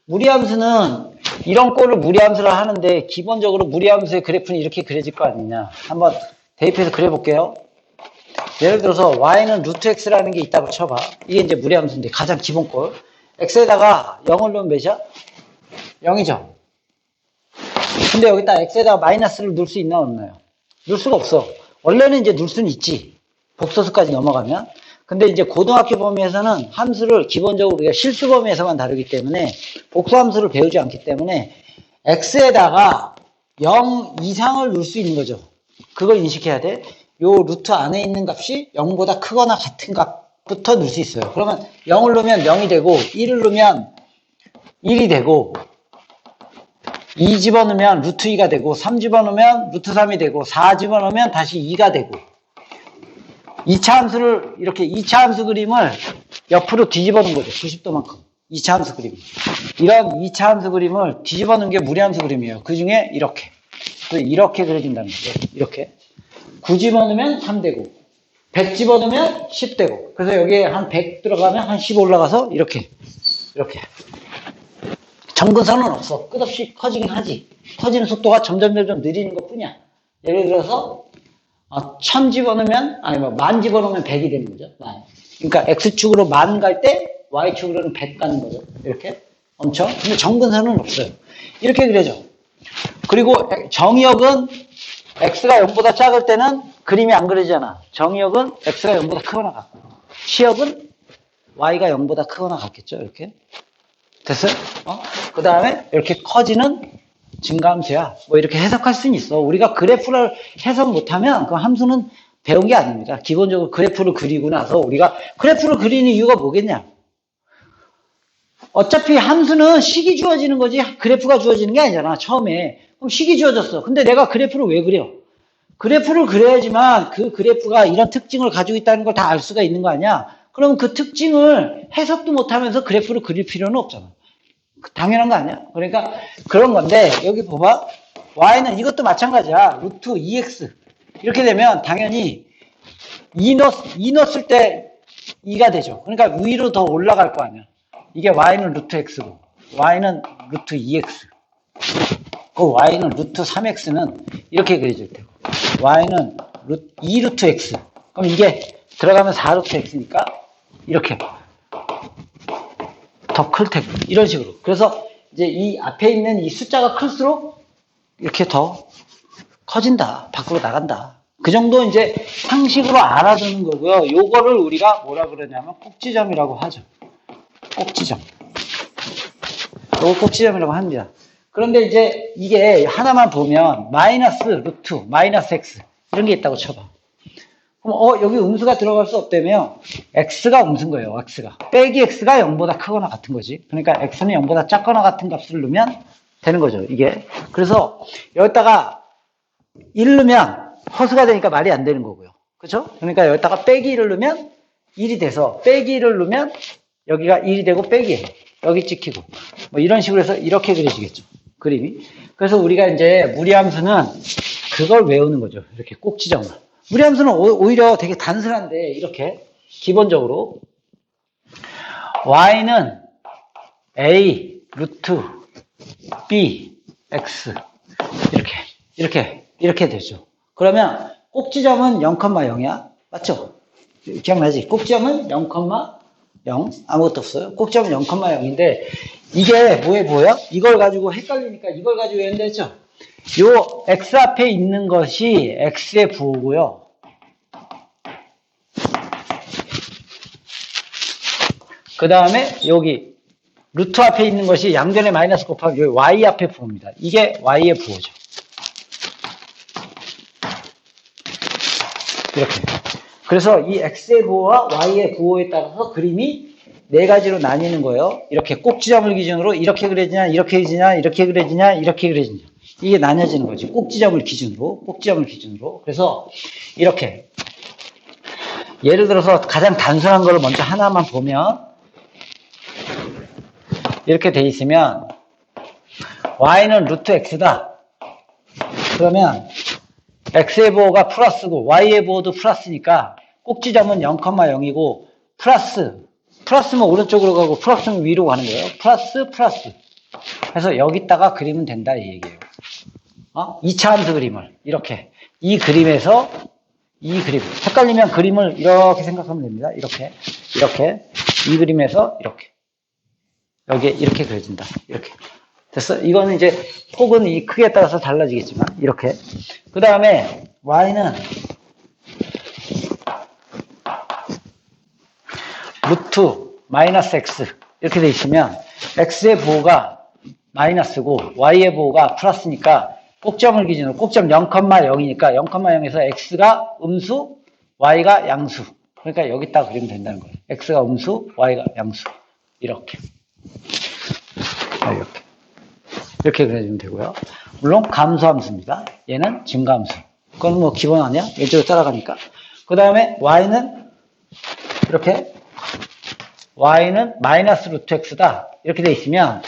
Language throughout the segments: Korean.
무리함수는 이런 꼴을 무리함수를 하는데 기본적으로 무리함수의 그래프는 이렇게 그려질 거 아니냐. 한번 대입해서 그려볼게요. 예를 들어서 y는 루트 x라는 게 있다고 쳐봐. 이게 이제 무리함수인데 가장 기본 꼴. x에다가 0을 넣으면 몇이야? 0이죠. 근데 여기다 x에다가 마이너스를 넣을 수 있나 없나요? 넣을 수가 없어. 원래는 이제 넣을 수는 있지. 복소수까지 넘어가면. 근데 이제 고등학교 범위에서는 함수를 기본적으로 우리가 실수 범위에서만 다루기 때문에 복수함수를 배우지 않기 때문에 x에다가 0 이상을 넣을 수 있는 거죠. 그걸 인식해야 돼. 요 루트 안에 있는 값이 0보다 크거나 같은 값부터 넣을 수 있어요. 그러면 0을 넣으면 0이 되고 1을 넣으면 1이 되고 2 집어넣으면 루트 2가 되고 3 집어넣으면 루트 3이 되고 4 집어넣으면 다시 2가 되고 2차 함수를 이렇게 2차 함수 그림을 옆으로 뒤집어 놓은 거죠. 90도만큼. 2차 함수 그림. 이런 2차 함수 그림을 뒤집어 놓은 게 무리함수 그림이에요. 그 중에 이렇게. 이렇게 그려진다는 거죠. 이렇게. 9 집어 넣으면 3 되고 100 집어 넣으면 10 되고 그래서 여기에 한 100 들어가면 한 10 올라가서 이렇게. 점근선은 없어. 끝없이 커지긴 하지. 커지는 속도가 점점 느리는 것 뿐이야. 예를 들어서 1000 집어넣으면, 아니, 10,000 집어넣으면 100이 되는 거죠. 10,000. 그러니까 X축으로 10,000 갈 때, Y축으로는 100 가는 거죠. 이렇게. 엄청. 근데 점근선은 없어요. 이렇게 그려져. 그리고 정의역은 X가 0보다 작을 때는 그림이 안 그려지잖아. 정의역은 X가 0보다 크거나 같고. 시역은 Y가 0보다 크거나 같겠죠. 이렇게. 됐어요? 그 다음에 이렇게 커지는 증가함수야. 뭐 이렇게 해석할 수는 있어. 우리가 그래프를 해석 못하면 그 함수는 배운 게 아닙니다. 기본적으로 그래프를 그리고 나서 우리가 그래프를 그리는 이유가 뭐겠냐? 어차피 함수는 식이 주어지는 거지 그래프가 주어지는 게 아니잖아. 처음에. 그럼 식이 주어졌어. 근데 내가 그래프를 왜 그려? 그래프를 그려야지만 그 그래프가 이런 특징을 가지고 있다는 걸 다 알 수가 있는 거 아니야? 그럼 그 특징을 해석도 못하면서 그래프를 그릴 필요는 없잖아. 당연한 거 아니야? 그러니까 그런 건데 여기 봐봐. y는 이것도 마찬가지야. 루트 2x 이렇게 되면 당연히 2 넣었을 때 2가 되죠. 그러니까 위로 더 올라갈 거 아니야. 이게 y는 루트 x고 y는 루트 2x 그 y는 루트 3x는 이렇게 그려질 테고 y는 2루트 x 그럼 이게 들어가면 4루트 x니까 이렇게 더 클 테고 이런 식으로. 그래서 이제 이 앞에 있는 이 숫자가 클수록 이렇게 더 커진다. 밖으로 나간다. 그 정도 이제 상식으로 알아두는 거고요. 요거를 우리가 뭐라 그러냐면 꼭지점이라고 하죠. 꼭지점. 요거 꼭지점이라고 합니다. 그런데 이제 이게 하나만 보면 마이너스 루트, 마이너스 x 이런 게 있다고 쳐봐. 그럼 여기 음수가 들어갈 수 없다며 x가 음수인 거예요. x가. 빼기 x가 0보다 크거나 같은 거지. 그러니까 x는 0보다 작거나 같은 값을 넣으면 되는 거죠. 이게. 그래서 여기다가 1 넣으면 허수가 되니까 말이 안 되는 거고요. 그렇죠? 그러니까 여기다가 빼기 1을 넣으면 1이 돼서 빼기 1을 넣으면 여기가 1이 되고 빼기 여기 찍히고 뭐 이런 식으로 해서 이렇게 그려지겠죠. 그림이. 그래서 우리가 이제 무리함수는 그걸 외우는 거죠. 이렇게 꼭지점을. 무리함수는 오히려 되게 단순한데 이렇게 기본적으로 y는 a 루트 b x 이렇게 되죠. 그러면 꼭지점은 0,0이야. 맞죠? 기억나지? 꼭지점은 0,0 아무것도 없어요. 꼭지점은 0,0인데 이게 뭐에 보여? 이걸 가지고 헷갈리니까 이걸 가지고 외운다 했죠? 요 x 앞에 있는 것이 x의 부호고요. 그 다음에 여기 루트 앞에 있는 것이 양변에 마이너스 곱하기 여기 y 앞에 부호입니다. 이게 y의 부호죠. 이렇게. 그래서 이 x의 부호와 y의 부호에 따라서 그림이 네 가지로 나뉘는 거예요. 이렇게 꼭지점을 기준으로 이렇게 그려지냐, 이렇게 그려지냐, 이렇게 그려지냐, 이렇게 그려지냐. 이게 나뉘어지는 거지. 꼭지점을 기준으로. 그래서 이렇게. 예를 들어서 가장 단순한 걸 먼저 하나만 보면 이렇게 돼 있으면 y는 루트 x다. 그러면 x의 부호가 플러스고 y의 부호도 플러스니까 꼭지점은 0,0이고 플러스면 오른쪽으로 가고 플러스면 위로 가는 거예요. 플러스 해서 여기다가 그리면 된다 이 얘기예요. 2차 함수 그림을 이렇게 이 그림에서 이 그림 헷갈리면 그림을 이렇게 생각하면 됩니다. 이렇게 이 그림에서 이렇게 여기에 이렇게 그려진다. 이렇게 됐어? 이거는 이제 폭은 이 크기에 따라서 달라지겠지만 이렇게 그 다음에 y는 루트 마이너스 x 이렇게 돼 있으면 x의 부호가 마이너스고 y의 부호가 플러스니까 꼭점을 기준으로 꼭점 0,0이니까 0,0에서 x가 음수, y가 양수. 그러니까 여기다 그리면 된다는 거예요. x가 음수, y가 양수. 이렇게. 이렇게 그려주면 되고요. 물론 감소함수입니다. 얘는 증가함수. 그건 뭐 기본 아니야? 왼쪽으로 따라가니까. 그 다음에 y는 이렇게 y는 마이너스 루트 x다. 이렇게 돼 있으면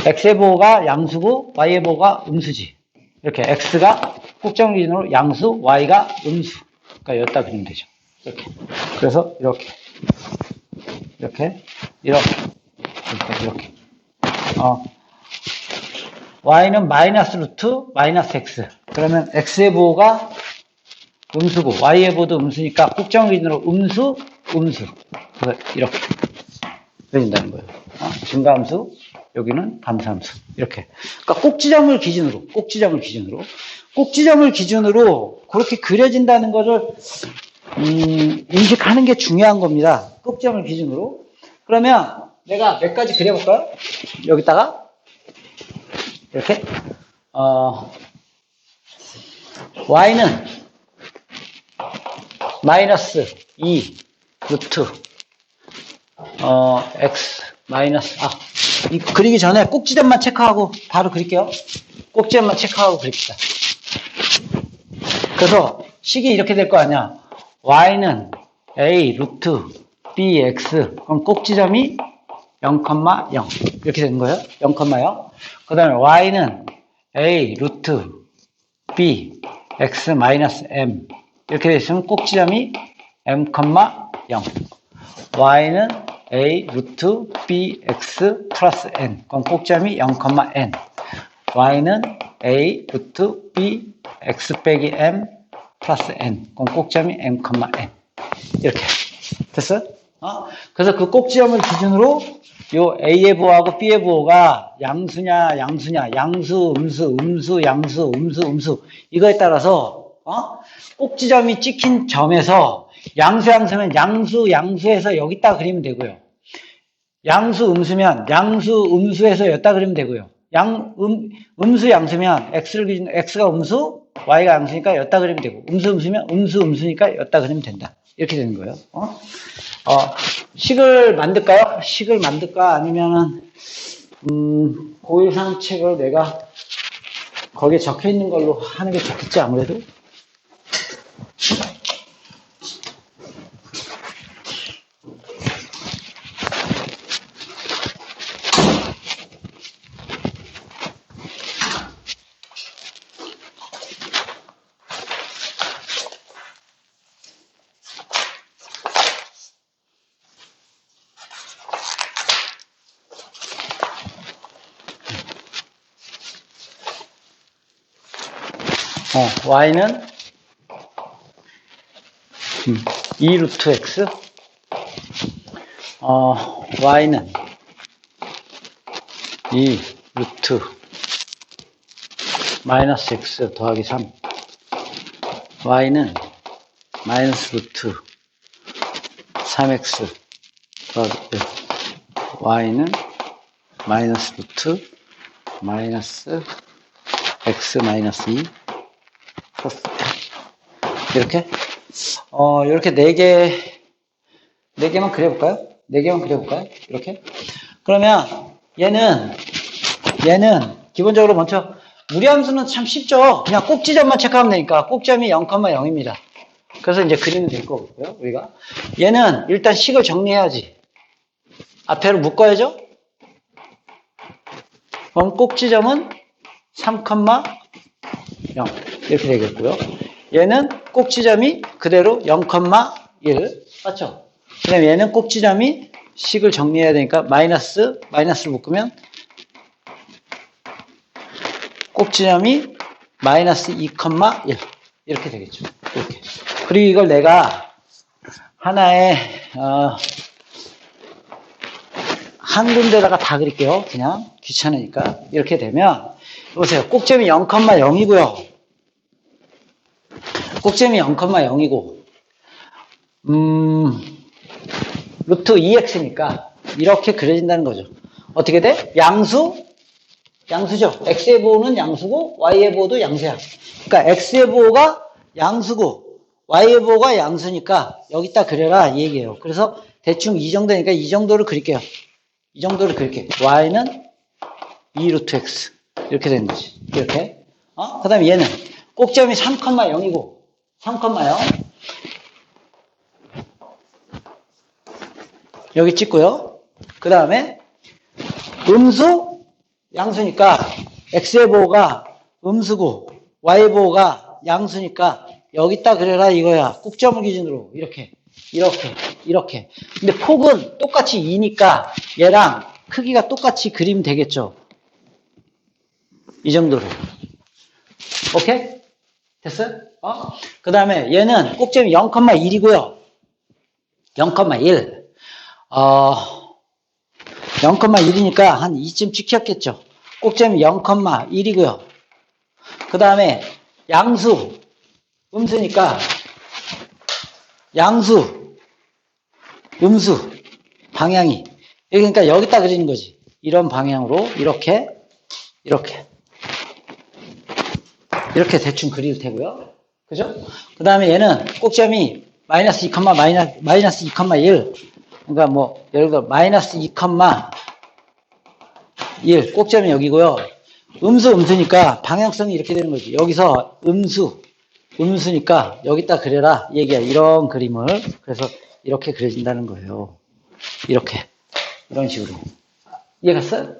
x의 부호가 양수고 y의 부호가 음수지. 이렇게 x가 꼭정 기준으로 양수, y가 음수. 그러니까 여기다 그리면 되죠. 이렇게. 그래서 이렇게. y는 마이너스 루트 마이너스 x. 그러면 x의 부호가 음수고 y의 부호도 음수니까 꼭정 기준으로 음수. 그래서 이렇게 그려진다는 거예요. 증가함수. 여기는 감소함수. 이렇게. 그러니까 꼭지점을 기준으로 그렇게 그려진다는 것을 인식하는 게 중요한 겁니다. 꼭지점을 기준으로. 그러면 내가 몇 가지 그려볼까요? 여기다가 이렇게 y는 마이너스 2 루트 x 마이너스 이 그리기 전에 꼭지점만 체크하고 바로 그릴게요. 꼭지점만 체크하고 그립시다. 그래서 식이 이렇게 될 거 아니야. y는 a 루트 bx 그럼 꼭지점이 0,0 이렇게 되는 거예요. 0,0. 그 다음에 y는 a 루트 b x 마이너스 m 이렇게 되시면 꼭지점이 m,0 y는 a 루트 b x 플러스 n 그럼 꼭지점이 0,n y는 a 루트 b x 빼기 m 플러스 n 그럼 꼭지점이 m,n 이렇게 됐어요? 그래서 그 꼭지점을 기준으로 요 a의 부호하고 b의 부호가 양수냐 양수 음수 양수 이거에 따라서 꼭지점이 찍힌 점에서 양수면 양수에서 여기다 그리면 되고요. 양수 음수면 양수 음수에서 여기다 그리면 되고요. 음수 양수면 x가 음수, y가 양수니까 여기다 그리면 되고 음수면 음수니까 여기다 그리면 된다. 이렇게 되는 거예요. 식을 만들까요? 식을 만들까? 아니면은 고1상 책을 내가 거기에 적혀 있는 걸로 하는 게 좋겠지 아무래도. y는 2 루트 x y는 2 루트 마이너스 x 더하기 3 y는 마이너스 루트 3x 더하기 1 y는 마이너스 루트 마이너스 x 마이너스 2 플러스 이렇게 이렇게 4개만 그려볼까요? 4개만 그려볼까요? 이렇게. 그러면 얘는 기본적으로 먼저 무리함수는 참 쉽죠. 그냥 꼭지점만 체크하면 되니까 꼭지점이 0,0입니다. 그래서 이제 그리면 될 거고요. 우리가 얘는 일단 식을 정리해야지. 앞에로 묶어야죠. 그럼 꼭지점은 3,0 이렇게 되겠고요. 얘는 꼭지점이 그대로 0,1 맞죠? 그 다음에 얘는 꼭지점이 식을 정리해야 되니까 마이너스를 묶으면 꼭지점이 마이너스 2,1 이렇게 되겠죠. 이렇게. 그리고 이걸 내가 하나의 한 군데다가 다 그릴게요. 그냥 귀찮으니까. 이렇게 되면 보세요. 꼭지점이 0,0이고요. 꼭지점이 0,0이고 루트 2x니까 이렇게 그려진다는 거죠. 어떻게 돼? 양수죠. x의 부호는 양수고 y의 부호도 양수야. 그러니까 x의 부호가 양수고 y의 부호가 양수니까 여기다 그려라 이 얘기예요. 그래서 대충 이 정도니까 이 정도를 그릴게요. 이 정도를 그릴게요. y는 2 루트 x 이렇게 되는 거지. 이렇게. 그 다음에 얘는 꼭지점이 3,0이고 3,0 여기 찍고요. 그 다음에 음수 양수니까 x의 보호가 음수고 y의 보호가 양수니까 여기다 그려라 이거야. 꼭점을 기준으로 이렇게 근데 폭은 똑같이 2니까 얘랑 크기가 똑같이 그리면 되겠죠. 이 정도로. 오케이? 됐어요? 그 다음에 얘는 꼭점이 0,1이고요 0,1 0,1이니까 한 2쯤 찍혔겠죠. 꼭점이 0,1이고요. 그 다음에 양수, 음수니까 양수, 음수, 방향이. 그러니까 여기다 그리는 거지. 이런 방향으로 이렇게 대충 그릴 테고요. 그죠? 그 다음에 얘는 꼭점이 마이너스 2, 마이너스 2,1. 그러니까 뭐 예를 들어 마이너스 2,1 꼭점이 여기고요. 음수니까 방향성이 이렇게 되는 거지. 여기서 음수니까 여기다 그려라 이 얘기야. 이런 그림을. 그래서 이렇게 그려진다는 거예요. 이런 식으로. 이해갔어요?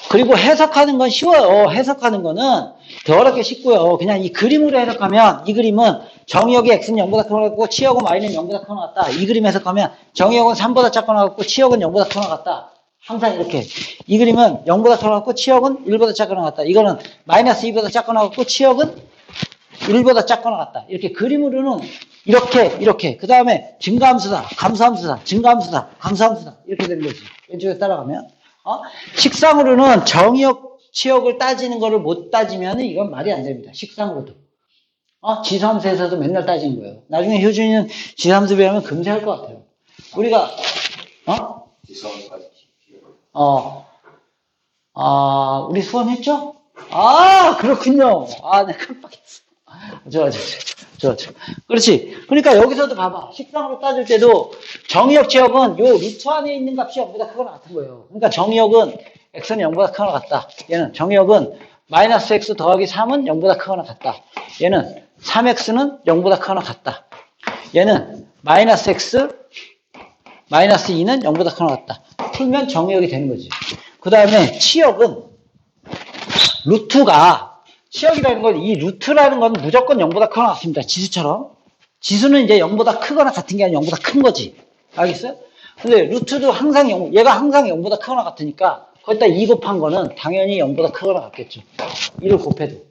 그리고 해석하는 건 쉬워요. 해석하는 거는 더 어렵게 쉽고요. 그냥 이 그림으로 해석하면 이 그림은 정의역이 x는 0보다 크거나 같고 치역은 y는 0보다 크거나 같다. 이 그림 해석하면 정의역은 3보다 작거나 같고 치역은 0보다 크거나 같다. 항상 이렇게. 이 그림은 0보다 크거나 같고 치역은 1보다 작거나 같다. 이거는 마이너스 2보다 작거나 같고 치역은 1보다 작거나 같다. 이렇게 그림으로는 이렇게. 그 다음에 증가함수다, 감소함수다, 증가함수다, 감소함수다. 이렇게 되는 거지. 왼쪽에 따라가면. 식상으로는 정의역, 치역을 따지는 거를 못 따지면 이건 말이 안 됩니다. 식상으로도. 지수함수에서도 맨날 따지는 거예요. 나중에 효준이는 지수함수 배우면 금세 할 것 같아요. 우리가, 우리 수험했죠? 그렇군요. 내가 깜빡했어. 좋아. 그렇지. 그러니까 여기서도 봐봐. 식상으로 따질 때도 정의역 치역은 요 루트 안에 있는 값이 0보다 크거나 같은 거예요. 그러니까 정의역은 x는 0보다 크거나 같다. 얘는 정의역은 마이너스 x 더하기 3은 0보다 크거나 같다. 얘는 3x는 0보다 크거나 같다. 얘는 마이너스 x 마이너스 2는 0보다 크거나 같다. 풀면 정의역이 되는 거지. 그 다음에 치역은 루트가 치역이라는 건 이 루트라는 건 무조건 0보다 크거나 같습니다. 지수처럼. 지수는 이제 0보다 크거나 같은 게 아니라 0보다 큰 거지. 알겠어요? 근데 루트도 항상 얘가 항상 0보다 크거나 같으니까 거기다 2 곱한 거는 당연히 0보다 크거나 같겠죠. 2를 곱해도.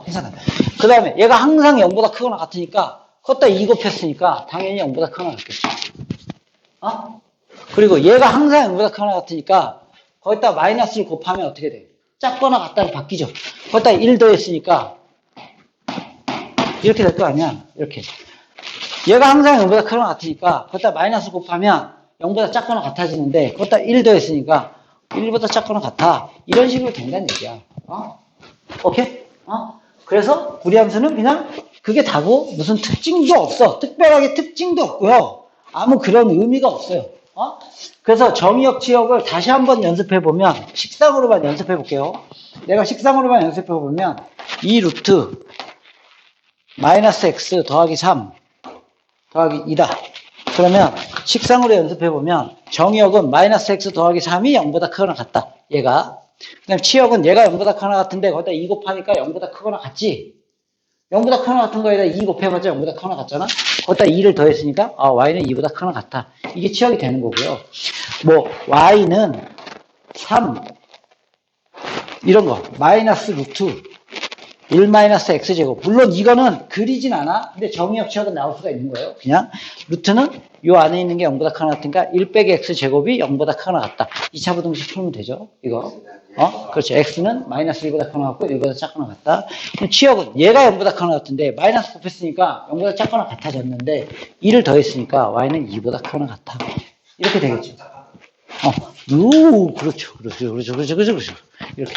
괜찮아요. 그 다음에 얘가 항상 0보다 크거나 같으니까 거기다 2 곱했으니까 당연히 0보다 크거나 같겠죠. 그리고 얘가 항상 0보다 크거나 같으니까 거기다 마이너스를 곱하면 어떻게 돼요? 작거나 같다로 바뀌죠. 거기다 1 더했으니까 이렇게 될 거 아니야. 이렇게. 얘가 항상 0보다 크거나 같으니까 거기다 마이너스 곱하면 0보다 작거나 같아지는데 거기다 1 더했으니까 1보다 작거나 같아. 이런 식으로 된다는 얘기야. 오케이? 그래서 무리함수는 그냥 그게 다고 무슨 특징도 없어. 특별하게 특징도 없고요. 아무 그런 의미가 없어요. 그래서 정의역, 치역을 다시 한번 연습해보면, 식상으로만 연습해볼게요. 내가 식상으로만 연습해보면, 2 루트, 마이너스 x 더하기 3, 더하기 2다. 그러면, 식상으로 연습해보면, 정의역은 마이너스 x 더하기 3이 0보다 크거나 같다. 얘가. 그 다음에 치역은 얘가 0보다 크거나 같은데, 거기다 2 곱하니까 0보다 크거나 같지? 0보다 크거나 같은 거에다 2 곱해봤자 0보다 크거나 같잖아? 거기다 2를 더했으니까, y는 2보다 크거나 같다. 이게 치역이 되는 거고요. y는 3, 이런 거 마이너스 루트 1 마이너스 x제곱. 물론 이거는 그리진 않아. 근데 정의역 취약은 나올 수가 있는 거예요. 그냥 루트는 요 안에 있는 게 0보다 크거나 같으니까 1 빼기 x제곱이 0보다 크거나 같다. 2차 부등식 풀면 되죠. 이거. 그렇죠. x는 마이너스 1보다 크거나 같고 1보다 작거나 같다. 그럼 취역은 얘가 0보다 크거나 같은데 마이너스 곱했으니까 0보다 작거나 같아졌는데 2를 더했으니까 y는 2보다 크거나 같아. 이렇게 되겠죠. 그렇죠. 이렇게.